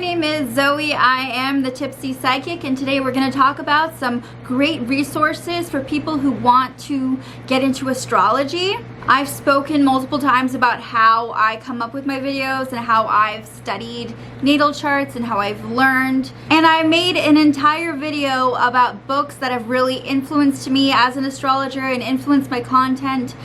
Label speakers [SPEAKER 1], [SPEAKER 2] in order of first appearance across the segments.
[SPEAKER 1] name is Zoe. I am the Tipsy Psychic, and today we're going to talk about some great resources for people who want to get into astrology. I've spoken multiple times about how I come up with my videos and how I've studied natal charts and how I've learned. And I made an entire video about books that have really influenced me as an astrologer and influenced my content.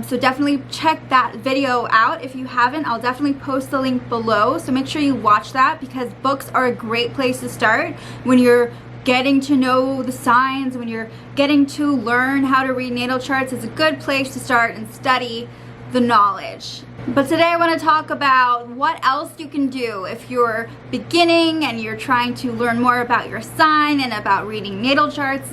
[SPEAKER 1] So definitely check that video out. If you haven't, I'll definitely post the link below. So make sure you watch that, because books are a great place to start when you're getting to know the signs, when you're getting to learn how to read natal charts. It's a good place to start and study the knowledge. But today I want to talk about what else you can do if you're beginning and you're trying to learn more about your sign and about reading natal charts.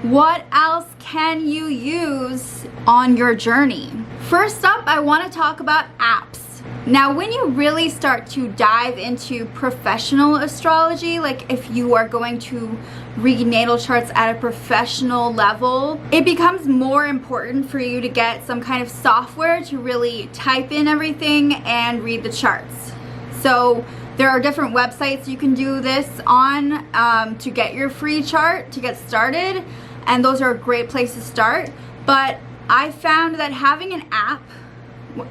[SPEAKER 1] What else can you use on your journey? First up, I want to talk about apps. Now, when you really start to dive into professional astrology, like if you are going to read natal charts at a professional level, it becomes more important for you to get some kind of software to really type in everything and read the charts. So there are different websites you can do this on to get your free chart, to get started, and those are a great place to start. But I found that having an app,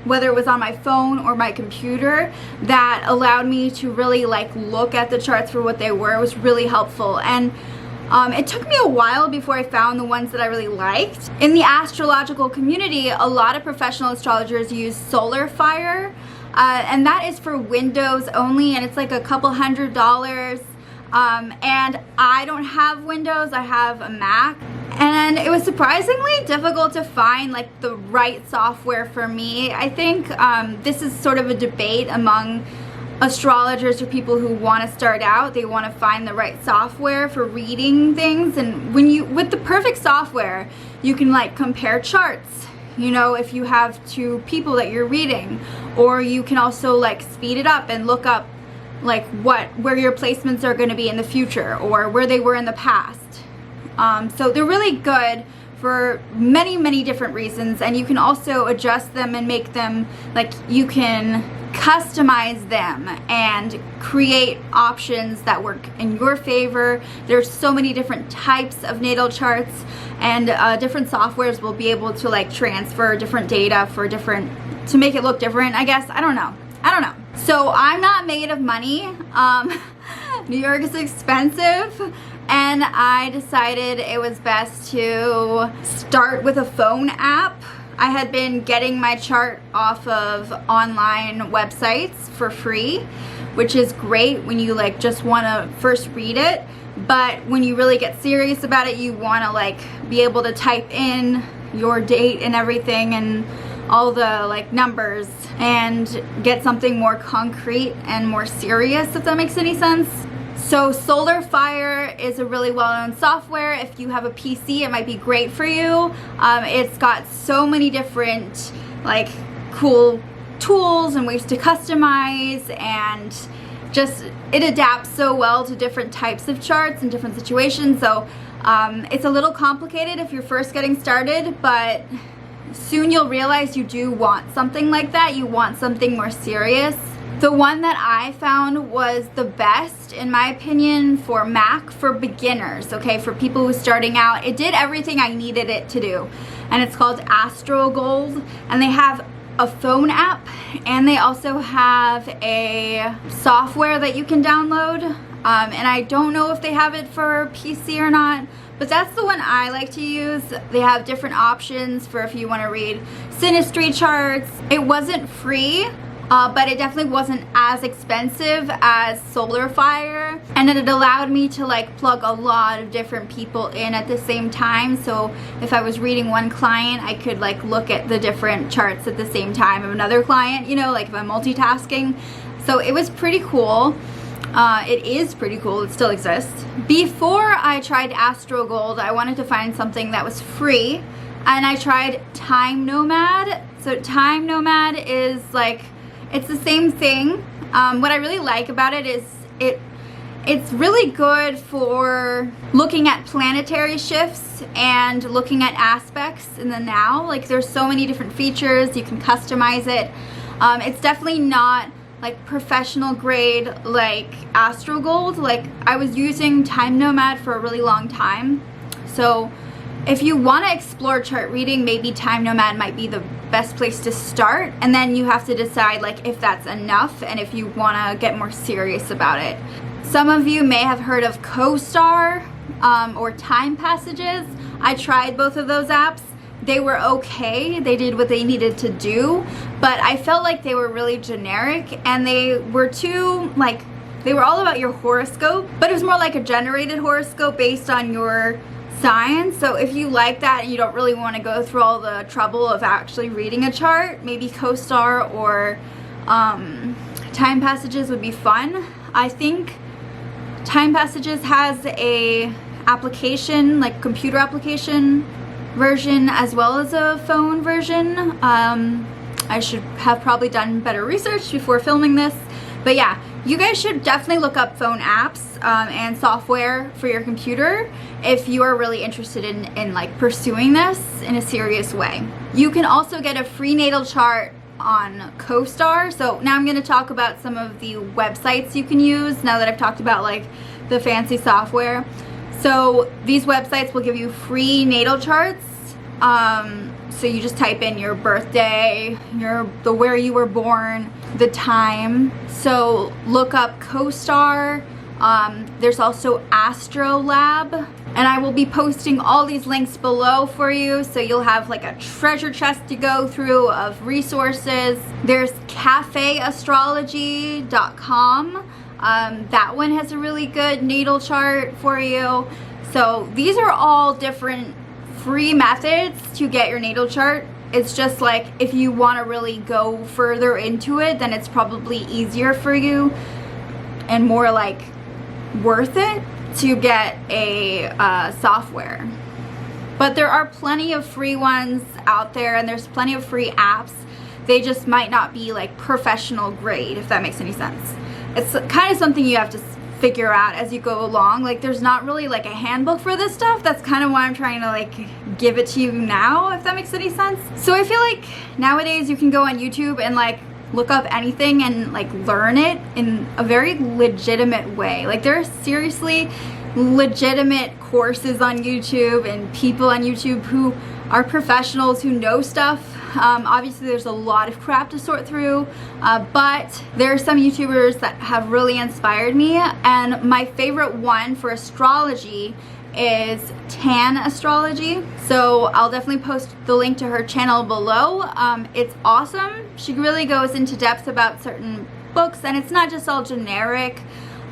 [SPEAKER 1] whether it was on my phone or my computer, that allowed me to really look at the charts for what they were, was really helpful. And it took me a while before I found the ones that I really liked. In the astrological community, a lot of professional astrologers use SolarFire, and that is for Windows only, and it's like a couple $100. And I don't have Windows, I have a Mac. And it was surprisingly difficult to find the right software for me. I think this is sort of a debate among astrologers or people who want to start out. They want to find the right software for reading things. And with the perfect software, you can compare charts. You know, if you have two people that you're reading, or you can also speed it up and look up where your placements are going to be in the future or where they were in the past. So they're really good for many different reasons, and you can also adjust them and make them you can customize them and create options that work in your favor. There's so many different types of natal charts, and different softwares will be able to transfer different data for to make it look different, I guess. I don't know. So I'm not made of money. New York is expensive, and I decided it was best to start with a phone app. I had been getting my chart off of online websites for free, which is great when you just want to first read it. But when you really get serious about it, you want to be able to type in your date and everything and all the numbers and get something more concrete and more serious, if that makes any sense. So SolarFire is a really well-known software. If you have a PC, it might be great for you. It's got so many different cool tools and ways to customize, and just it adapts so well to different types of charts and different situations. So it's a little complicated if you're first getting started, but soon you'll realize you do want something like that. You want something more serious. The one that I found was the best, in my opinion, for Mac, for beginners, okay, for people who are starting out. It did everything I needed it to do, and it's called Astrogold, and they have a phone app, and they also have a software that you can download, and I don't know if they have it for PC or not, but that's the one I like to use. They have different options for if you want to read synastry charts. It wasn't free, but it definitely wasn't as expensive as SolarFire, and it allowed me to plug a lot of different people in at the same time. So if I was reading one client, I could look at the different charts at the same time of another client, you know, if I'm multitasking. So it was pretty cool. It is pretty cool. It still exists. Before I tried Astrogold, I wanted to find something that was free, and I tried Time Nomad. So Time Nomad is it's the same thing. What I really like about it is it's really good for looking at planetary shifts and looking at aspects in the now. There's so many different features. You can customize it. It's definitely not like professional grade like Astrogold. Like I was using Time Nomad for a really long time. So if you want to explore chart reading, maybe Time Nomad might be the best place to start, and then you have to decide like if that's enough and if you want to get more serious about it. Some of you may have heard of Costar or Time Passages. I tried both of those apps. They were okay, they did what they needed to do, but I felt like they were really generic, and they were too, like, they were all about your horoscope, but it was more like a generated horoscope based on your sign. So if you like that and you don't really want to go through all the trouble of actually reading a chart, maybe Costar or Time Passages would be fun. I think Time Passages has a application, like computer application version, as well as a phone version. I should have probably done better research before filming this, but yeah, you guys should definitely look up phone apps and software for your computer if you are really interested in like pursuing this in a serious way. You can also get a free natal chart on Costar. So now I'm going to talk about some of the websites you can use now that I've talked about like the fancy software. So these websites will give you free natal charts. So you just type in your birthday, where you were born, the time. So look up Costar. There's also Astrolab, and I will be posting all these links below for you, so you'll have like a treasure chest to go through of resources. There's cafeastrology.com. That one has a really good natal chart for you. So these are all different free methods to get your natal chart. It's just like if you want to really go further into it, then it's probably easier for you and more like worth it to get a software. But there are plenty of free ones out there, and there's plenty of free apps. They just might not be like professional grade, if that makes any sense. It's kind of something you have to figure out as you go along. Like there's not really like a handbook for this stuff. That's kind of why I'm trying to like give it to you now, if that makes any sense. So I feel like nowadays you can go on YouTube and like look up anything and like learn it in a very legitimate way. Like there are seriously legitimate courses on YouTube and people on YouTube who are professionals who know stuff. Obviously there's a lot of crap to sort through, but there are some YouTubers that have really inspired me, and my favorite one for astrology is Tan Astrology. So I'll definitely post the link to her channel below. It's awesome. She really goes into depth about certain books, and it's not just all generic.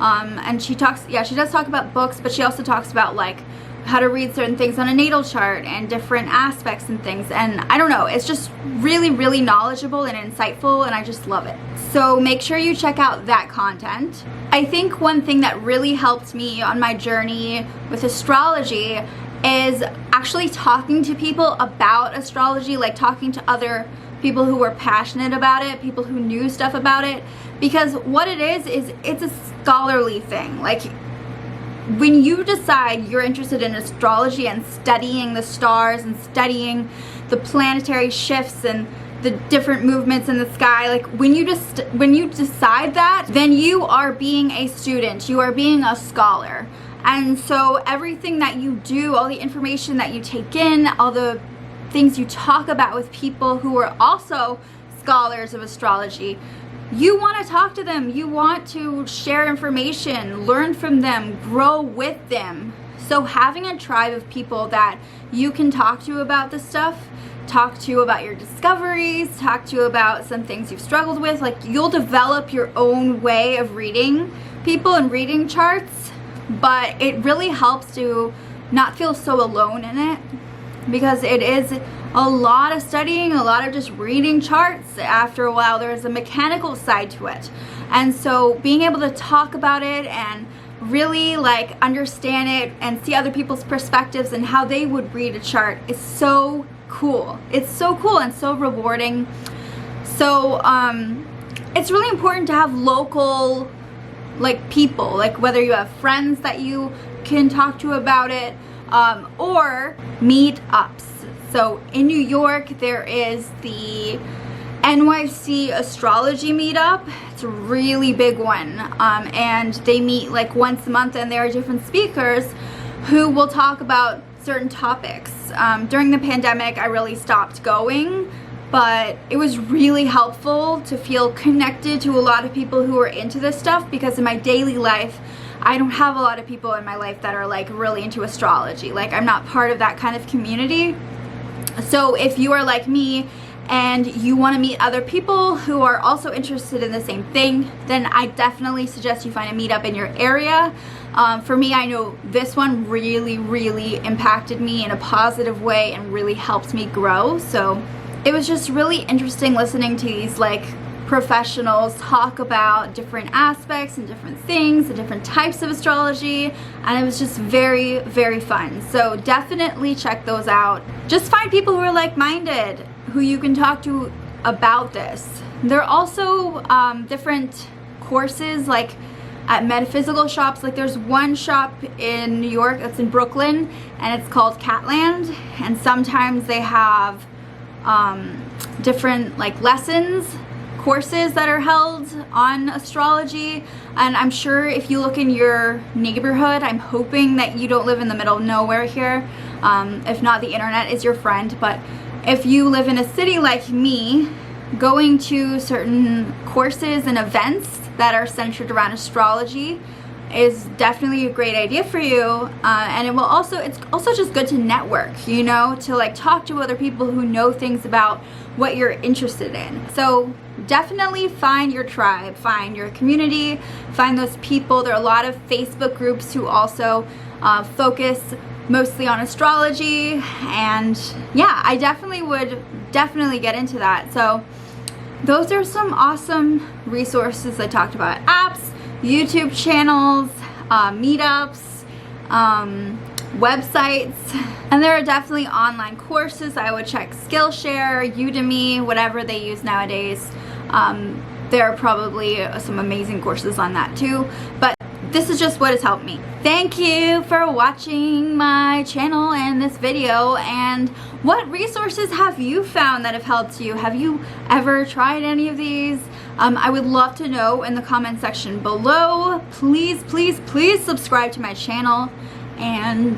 [SPEAKER 1] And she does talk about books, but she also talks about like how to read certain things on a natal chart and different aspects and things. And I don't know, it's just really, really knowledgeable and insightful, and I just love it. So make sure you check out that content. I think one thing that really helped me on my journey with astrology is actually talking to people about astrology, like talking to other people who were passionate about it, people who knew stuff about it. Because what it is it's a scholarly thing. Like when you decide you're interested in astrology and studying the stars and studying the planetary shifts and the different movements in the sky, like when you decide that, then you are being a student, you are being a scholar. And so everything that you do, all the information that you take in, all the things you talk about with people who are also scholars of astrology, you want to talk to them, you want to share information, learn from them, grow with them. So having a tribe of people that you can talk to about this stuff, talk to about your discoveries, talk to about some things you've struggled with, like you'll develop your own way of reading people and reading charts. But it really helps to not feel so alone in it, because it is a lot of studying, a lot of just reading charts. After a while, there's a mechanical side to it. And so being able to talk about it and really like understand it and see other people's perspectives and how they would read a chart is so cool. It's so cool and so rewarding. So it's really important to have local like people, like whether you have friends that you can talk to about it, or meetups. So in New York there is the NYC Astrology Meetup. It's a really big one, and they meet like once a month, and there are different speakers who will talk about certain topics. During the pandemic, I really stopped going, but it was really helpful to feel connected to a lot of people who are into this stuff, because in my daily life, I don't have a lot of people in my life that are like really into astrology. Like, I'm not part of that kind of community. So if you are like me and you want to meet other people who are also interested in the same thing, then I definitely suggest you find a meetup in your area. For me, I know this one really impacted me in a positive way and really helped me grow. So it was just really interesting listening to these like professionals talk about different aspects and different things and different types of astrology, and it was just very fun. So definitely check those out. Just find people who are like-minded, who you can talk to about this. There are also different courses like at metaphysical shops. Like, there's one shop in New York that's in Brooklyn, and it's called Catland, and sometimes they have different like lessons, courses that are held on astrology. And I'm sure if you look in your neighborhood, I'm hoping that you don't live in the middle of nowhere here. If not, the internet is your friend. But if you live in a city like me, going to certain courses and events that are centered around astrology is definitely a great idea for you. And it's also just good to network, you know, to like talk to other people who know things about what you're interested in. So definitely find your tribe, find your community, find those people. There are a lot of Facebook groups who also focus mostly on astrology, and yeah, I definitely would get into that. So those are some awesome resources I talked about. Apps, YouTube channels, meetups, websites, and there are definitely online courses. I would check Skillshare, Udemy, whatever they use nowadays. There are probably some amazing courses on that too, but this is just what has helped me. Thank you for watching my channel and this video. And what resources have you found that have helped you? Have you ever tried any of these? I would love to know in the comment section below. Please subscribe to my channel, and